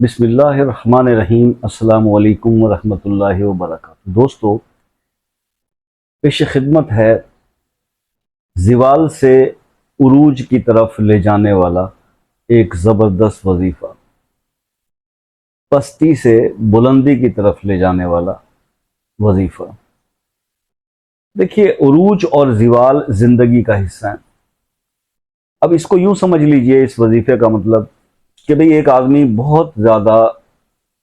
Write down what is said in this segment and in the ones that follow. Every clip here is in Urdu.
بسم اللہ الرحمن الرحیم۔ السلام علیکم ورحمۃ اللہ وبرکاتہ۔ دوستو، پیش خدمت ہے زوال سے عروج کی طرف لے جانے والا ایک زبردست وظیفہ، پستی سے بلندی کی طرف لے جانے والا وظیفہ۔ دیکھیے، عروج اور زوال زندگی کا حصہ ہیں۔ اب اس کو یوں سمجھ لیجئے، اس وظیفے کا مطلب کہ بھئی ایک آدمی بہت زیادہ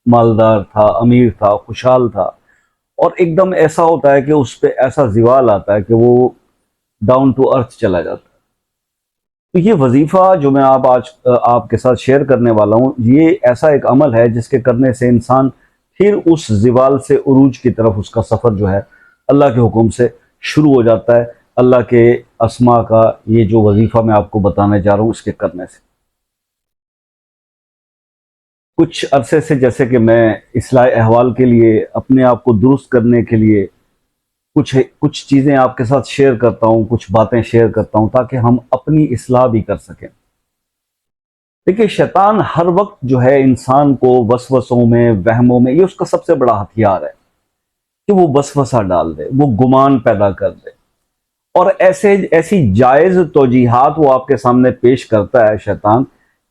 مالدار تھا، امیر تھا، خوشحال تھا، اور ایک دم ایسا ہوتا ہے کہ اس پہ ایسا زوال آتا ہے کہ وہ ڈاؤن ٹو ارتھ چلا جاتا ہے۔ تو یہ وظیفہ جو میں آج آپ کے ساتھ شیئر کرنے والا ہوں، یہ ایسا ایک عمل ہے جس کے کرنے سے انسان پھر اس زوال سے عروج کی طرف اس کا سفر جو ہے اللہ کے حکم سے شروع ہو جاتا ہے، اللہ کے اسماء کا یہ جو وظیفہ میں آپ کو بتانے جا رہا ہوں اس کے کرنے سے۔ کچھ عرصے سے جیسے کہ میں اصلاح احوال کے لیے، اپنے آپ کو درست کرنے کے لیے کچھ چیزیں آپ کے ساتھ شیئر کرتا ہوں، کچھ باتیں شیئر کرتا ہوں تاکہ ہم اپنی اصلاح بھی کر سکیں۔ دیکھیے، شیطان ہر وقت جو ہے انسان کو وسوسوں میں، وہموں میں، یہ اس کا سب سے بڑا ہتھیار ہے کہ وہ وسوسہ ڈال دے، وہ گمان پیدا کر دے، اور ایسی جائز توجیحات وہ آپ کے سامنے پیش کرتا ہے شیطان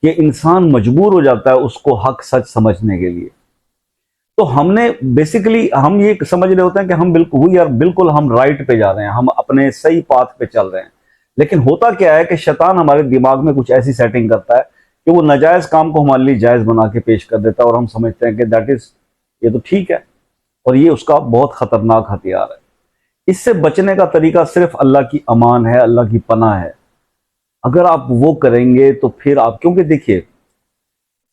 کہ انسان مجبور ہو جاتا ہے اس کو حق سچ سمجھنے کے لیے۔ تو ہم نے بیسیکلی ہم یہ سمجھ رہے ہوتے ہیں کہ ہم بالکل ہم رائٹ پہ جا رہے ہیں، ہم اپنے صحیح پاتھ پہ چل رہے ہیں، لیکن ہوتا کیا ہے کہ شیطان ہمارے دماغ میں کچھ ایسی سیٹنگ کرتا ہے کہ وہ ناجائز کام کو ہمارے لیے جائز بنا کے پیش کر دیتا ہے، اور ہم سمجھتے ہیں کہ یہ تو ٹھیک ہے، اور یہ اس کا بہت خطرناک ہتھیار ہے۔ اس سے بچنے کا طریقہ صرف اللہ کی امان ہے، اللہ کی پناہ ہے۔ اگر آپ وہ کریں گے تو پھر آپ، کیونکہ دیکھیے،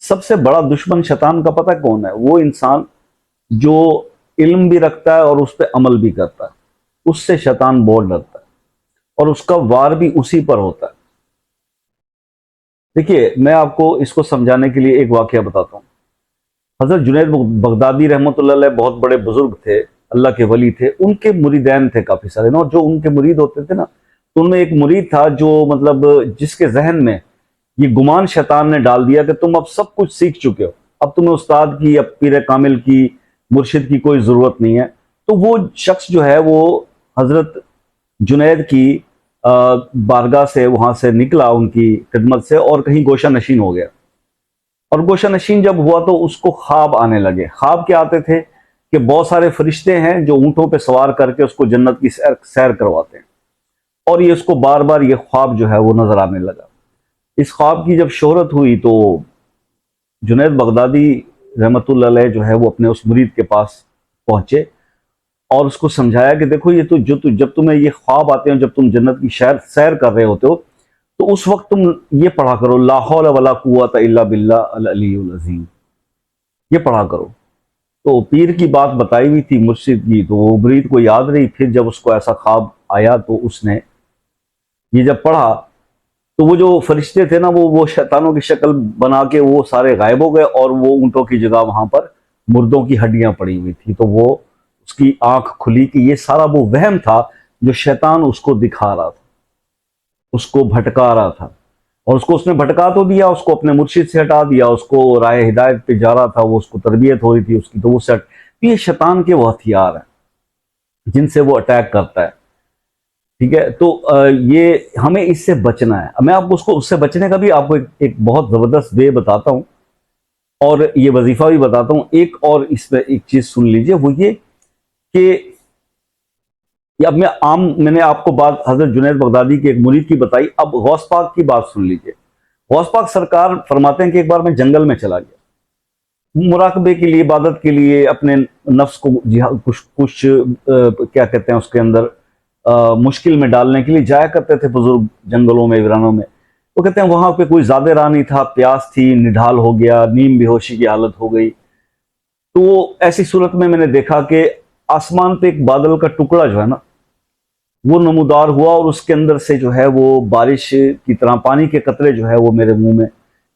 سب سے بڑا دشمن شیطان کا پتہ کون ہے؟ وہ انسان جو علم بھی رکھتا ہے اور اس پہ عمل بھی کرتا ہے، اس سے شیطان بہت ڈرتا ہے، اور اس کا وار بھی اسی پر ہوتا ہے۔ دیکھیے، میں آپ کو اس کو سمجھانے کے لیے ایک واقعہ بتاتا ہوں۔ حضرت جنید بغدادی رحمۃ اللہ علیہ بہت بڑے بزرگ تھے، اللہ کے ولی تھے، ان کے مریدین تھے کافی سارے نا، اور جو ان کے مرید ہوتے تھے نا، تو ان میں ایک مرید تھا جو مطلب جس کے ذہن میں یہ گمان شیطان نے ڈال دیا کہ تم اب سب کچھ سیکھ چکے ہو، اب تمہیں استاد کی، اب پیر کامل کی، مرشد کی کوئی ضرورت نہیں ہے۔ تو وہ شخص جو ہے وہ حضرت جنید کی بارگاہ سے، وہاں سے نکلا، ان کی خدمت سے، اور کہیں گوشہ نشین ہو گیا۔ اور گوشہ نشین جب ہوا تو اس کو خواب آنے لگے۔ خواب کیا آتے تھے کہ بہت سارے فرشتے ہیں جو اونٹوں پہ سوار کر کے اس کو جنت کی سیر کرواتے ہیں، اور یہ اس کو بار بار یہ خواب جو ہے وہ نظر آنے لگا۔ اس خواب کی جب شہرت ہوئی تو جنید بغدادی رحمۃ اللہ علیہ جو ہے وہ اپنے اس مرید کے پاس پہنچے اور اس کو سمجھایا کہ دیکھو، یہ جب تمہیں یہ خواب آتے ہیں، جب تم جنت کی سیر کر رہے ہوتے ہو، تو اس وقت تم یہ پڑھا کرو، لا حول ولا قوت الا باللہ العلی العظیم، یہ پڑھا کرو۔ تو پیر کی بات بتائی ہوئی تھی، مرشد کی، تو وہ مرید کو یاد رہی۔ پھر جب اس کو ایسا خواب آیا تو اس نے یہ جب پڑھا تو وہ جو فرشتے تھے نا، وہ شیطانوں کی شکل بنا کے وہ سارے غائب ہو گئے، اور وہ اونٹوں کی جگہ وہاں پر مردوں کی ہڈیاں پڑی ہوئی تھی۔ تو وہ اس کی آنکھ کھلی کہ یہ سارا وہ وہم تھا جو شیطان اس کو دکھا رہا تھا، اس کو بھٹکا رہا تھا، اور اس نے بھٹکا تو دیا، اس کو اپنے مرشد سے ہٹا دیا، اس کو راہ ہدایت پہ جا رہا تھا، وہ اس کو تربیت ہو رہی تھی اس کی، تو وہ یہ شیطان کے وہ ہتھیار ہیں جن سے وہ اٹیک کرتا ہے۔ ٹھیک ہے، تو یہ ہمیں اس سے بچنا ہے۔ میں آپ کو اس سے بچنے کا بھی آپ کو ایک بہت زبردست وے بتاتا ہوں، اور یہ وظیفہ بھی بتاتا ہوں۔ ایک اور اس میں ایک چیز سن لیجئے، وہ یہ کہ اب میں نے آپ کو بات حضرت جنید بغدادی کے ایک مرید کی بتائی، اب غوث پاک کی بات سن لیجئے۔ غوث پاک سرکار فرماتے ہیں کہ ایک بار میں جنگل میں چلا گیا، مراقبے کے لیے، عبادت کے لیے، اپنے نفس کو کچھ کیا کہتے ہیں اس کے اندر مشکل میں ڈالنے کے لیے جایا کرتے تھے بزرگ جنگلوں میں، ویرانوں میں۔ وہ کہتے ہیں وہاں پہ کوئی زیادہ راہ نہیں تھا، پیاس تھی، نڈھال ہو گیا، نیم بے ہوشی کی حالت ہو گئی۔ تو ایسی صورت میں نے دیکھا کہ آسمان پہ ایک بادل کا ٹکڑا جو ہے نا، وہ نمودار ہوا، اور اس کے اندر سے جو ہے وہ بارش کی طرح پانی کے قطرے جو ہے وہ میرے منہ میں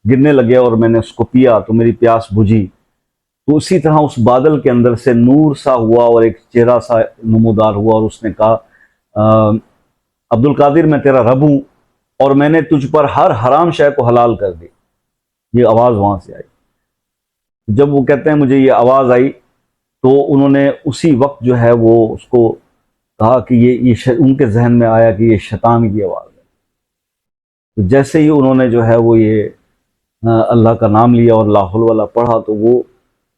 گرنے لگے، اور میں نے اس کو پیا تو میری پیاس بجھی۔ تو اسی طرح اس بادل کے اندر سے نور سا ہوا اور ایک چہرہ سا نمودار ہوا، اور اس نے کہا عبد القادر، میں تیرا رب ہوں، اور میں نے تجھ پر ہر حرام شے کو حلال کر دی۔ یہ آواز وہاں سے آئی۔ جب وہ کہتے ہیں مجھے یہ آواز آئی تو انہوں نے اسی وقت جو ہے وہ اس کو کہا کہ یہ ان کے ذہن میں آیا کہ یہ شیطان کی آواز ہے. تو جیسے ہی انہوں نے جو ہے وہ یہ اللہ کا نام لیا اور لا حول ولا پڑھا تو وہ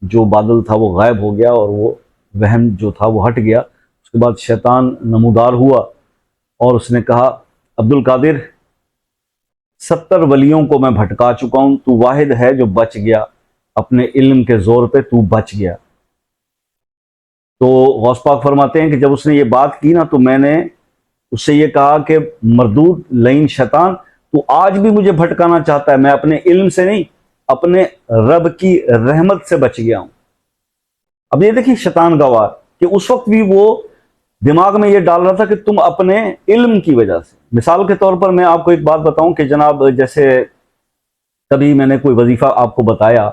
جو بادل تھا وہ غائب ہو گیا اور وہ وہم جو تھا وہ ہٹ گیا. اس کے بعد شیطان نمودار ہوا اور اس نے کہا عبد القادر 70 ولیوں کو میں بھٹکا چکا ہوں، تو واحد ہے جو بچ گیا، اپنے علم کے زور پہ تو بچ گیا. تو غوث پاک فرماتے ہیں کہ جب اس نے یہ بات کی نا تو میں نے اس سے یہ کہا کہ مردود لعین شیطان، تو آج بھی مجھے بھٹکانا چاہتا ہے، میں اپنے علم سے نہیں اپنے رب کی رحمت سے بچ گیا ہوں. اب یہ دیکھیں شیطان کا وار کہ اس وقت بھی وہ دماغ میں یہ ڈال رہا تھا کہ تم اپنے علم کی وجہ سے. مثال کے طور پر میں آپ کو ایک بات بتاؤں کہ جناب جیسے کبھی میں نے کوئی وظیفہ آپ کو بتایا،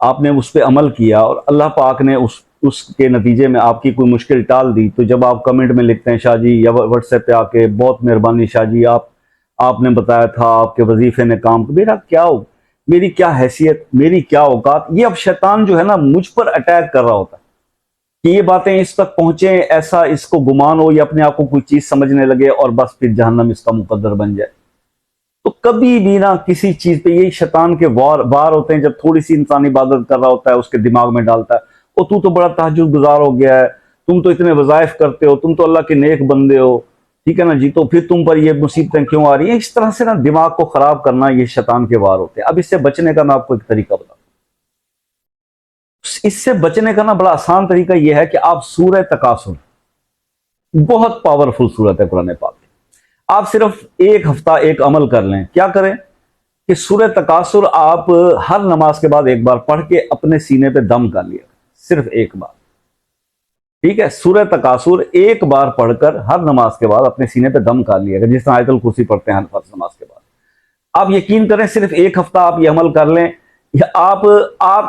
آپ نے اس پہ عمل کیا اور اللہ پاک نے اس کے نتیجے میں آپ کی کوئی مشکل ٹال دی، تو جب آپ کمنٹ میں لکھتے ہیں شاہ جی یا واٹس ایپ پہ آ کے بہت مہربانی شاہ جی آپ نے بتایا تھا، آپ کے وظیفے نے کام، میرا کیا ہو، میری کیا حیثیت، میری کیا اوقات. یہ اب شیطان جو ہے نا مجھ پر اٹیک کر رہا ہوتا ہے کہ یہ باتیں اس تک پہنچیں، ایسا اس کو گمان ہو یا اپنے آپ کو کوئی چیز سمجھنے لگے اور بس پھر جہنم اس کا مقدر بن جائے. تو کبھی بھی نہ کسی چیز پہ، یہی شیطان کے وار ہوتے ہیں جب تھوڑی سی انسان عبادت کر رہا ہوتا ہے اس کے دماغ میں ڈالتا ہے اور تو بڑا تہجد گزار ہو گیا ہے، تم تو اتنے وظائف کرتے ہو، تم تو اللہ کے نیک بندے ہو، ٹھیک ہے نا جی، تو پھر تم پر یہ مصیبتیں کیوں آ رہی ہیں. اس طرح سے نا دماغ کو خراب کرنا یہ شیطان کے وار ہوتے ہیں. اب اس سے بچنے کا میں آپ کو ایک طریقہ بتاؤں. اس سے بچنے کا نا بڑا آسان طریقہ یہ ہے کہ آپ سورہ تکاثر، بہت پاورفل سورت ہے قرآن پاک، آپ صرف ایک ہفتہ ایک عمل کر لیں. کیا کریں کہ سورہ تکاثر آپ ہر نماز کے بعد ایک بار پڑھ کے اپنے سینے پہ دم کر لیا، صرف ایک بار. ٹھیک ہے، سورہ تکاثر ایک بار پڑھ کر ہر نماز کے بعد اپنے سینے پہ دم کر لیا گا، جس طرح آیت الکرسی پڑھتے ہیں ہر فرض نماز کے بعد. آپ یقین کریں صرف ایک ہفتہ آپ یہ عمل کر لیں، آپ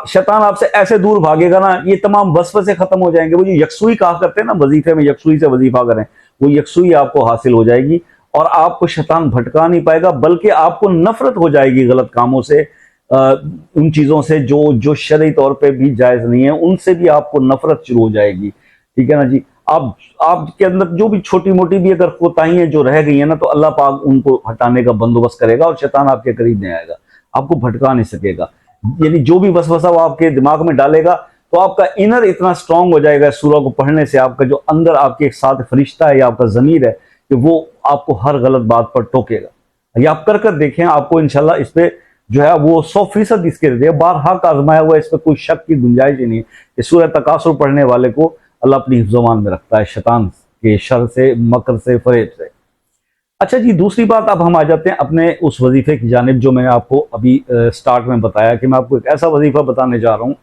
شیطان آپ سے ایسے دور بھاگے گا نا، یہ تمام وسوسے ختم ہو جائیں گے. وہ جو یکسوئی کہا کرتے ہیں نا وظیفے میں، یکسوئی سے وظیفہ کریں، وہ یکسوئی آپ کو حاصل ہو جائے گی اور آپ کو شیطان بھٹکا نہیں پائے گا، بلکہ آپ کو نفرت ہو جائے گی غلط کاموں سے، ان چیزوں سے جو شرعی طور پہ بھی جائز نہیں ہے، ان سے بھی آپ کو نفرت شروع ہو جائے گی. ٹھیک ہے نا جی. آپ کے اندر جو بھی چھوٹی موٹی بھی اگر کوتاہیاں جو رہ گئی ہیں نا، تو اللہ پاک ان کو ہٹانے کا بندوبست کرے گا اور شیطان آپ کے قریب نہیں آئے گا، آپ کو بھٹکا نہیں سکے گا. یعنی جو بھی وسوسہ وہ آپ کے دماغ میں ڈالے گا تو آپ کا انر اتنا سٹرونگ ہو جائے گا سورہ کو پڑھنے سے، آپ کا جو اندر آپ کے ایک ساتھ فرشتہ ہے یا آپ کا ضمیر ہے کہ وہ آپ کو ہر غلط بات پر ٹوکے گا. یہ آپ کر دیکھیں، آپ کو انشاءاللہ اس پہ جو ہے وہ 100% اس کے رہتے ہیں، بارہا کا آزمایا ہوا ہے، اس پہ کوئی شک کی گنجائش ہی نہیں ہے کہ سورہ تکاثر پڑھنے والے کو اللہ اپنی حفظ و امان میں رکھتا ہے شیطان کے شر سے، مکر سے، فریب سے. اچھا جی، دوسری بات اب ہم آ جاتے ہیں اپنے اس وظیفے کی جانب جو میں نے آپ کو ابھی سٹارٹ میں بتایا کہ میں آپ کو ایک ایسا وظیفہ بتانے جا رہا ہوں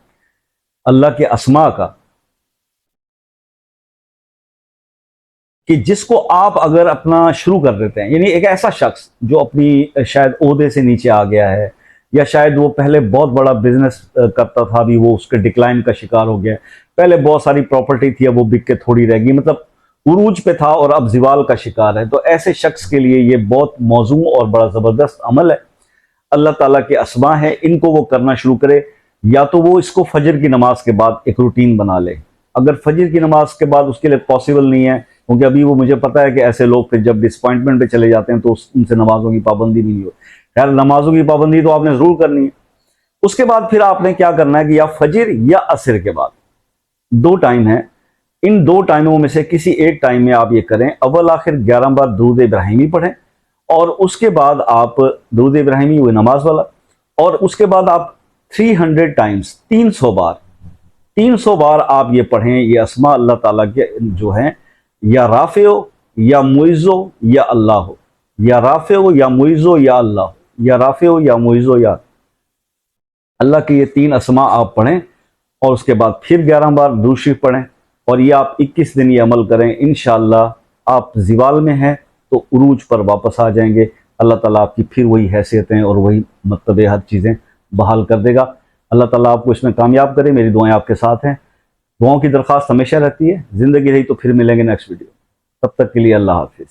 اللہ کے اسماء کا، کہ جس کو آپ اگر اپنا شروع کر دیتے ہیں، یعنی ایک ایسا شخص جو اپنی شاید عہدے سے نیچے آ گیا ہے، یا شاید وہ پہلے بہت بڑا بزنس کرتا تھا، ابھی وہ اس کے ڈکلائن کا شکار ہو گیا، پہلے بہت ساری پراپرٹی تھی اب وہ بک کے تھوڑی رہ گئی، مطلب عروج پہ تھا اور اب زوال کا شکار ہے. تو ایسے شخص کے لیے یہ بہت موزوں اور بڑا زبردست عمل ہے. اللہ تعالیٰ کے اسماء ہیں، ان کو وہ کرنا شروع کرے. یا تو وہ اس کو فجر کی نماز کے بعد ایک روٹین بنا لے. اگر فجر کی نماز کے بعد اس کے لیے پاسبل نہیں ہے، کیونکہ ابھی وہ مجھے پتا ہے کہ ایسے لوگ پھر جب ڈسپوائنٹمنٹ پہ چلے جاتے ہیں تو ان سے نمازوں کی پابندی بھی نہیں ہو. خیر، نمازوں کی پابندی تو آپ نے ضرور کرنی ہے. اس کے بعد پھر آپ نے کیا کرنا ہے کہ یا فجر یا عصر کے بعد، دو ٹائم ہیں، ان دو ٹائموں میں سے کسی ایک ٹائم میں آپ یہ کریں، اول آخر 11 بار درود ابراہیمی پڑھیں، اور اس کے بعد آپ درود ابراہیمی ہوئے نماز والا، اور اس کے بعد آپ 300 ٹائمز 300 بار آپ یہ پڑھیں. یہ اسماء اللہ تعالیٰ کے جو ہیں، یا رافع ہو یا معز ہو یا اللہ ہو، یا رافع ہو یا معز ہو یا اللہ ہو، یا رافع ہو یا معز ہو یا اللہ کے یہ 3 اسماء آپ پڑھیں، اور اس کے بعد پھر 11 بار درود شریف پڑھیں، اور یہ آپ 21 دن یہ عمل کریں. انشاءاللہ آپ زوال میں ہیں تو عروج پر واپس آ جائیں گے. اللہ تعالیٰ آپ کی پھر وہی حیثیتیں اور وہی مرتبے ہر چیزیں بحال کر دے گا. اللہ تعالیٰ آپ کو اس میں کامیاب کرے. میری دعائیں آپ کے ساتھ ہیں. دعاؤں کی درخواست ہمیشہ رہتی ہے. زندگی رہی تو پھر ملیں گے نیکسٹ ویڈیو. تب تک کے لیے اللہ حافظ.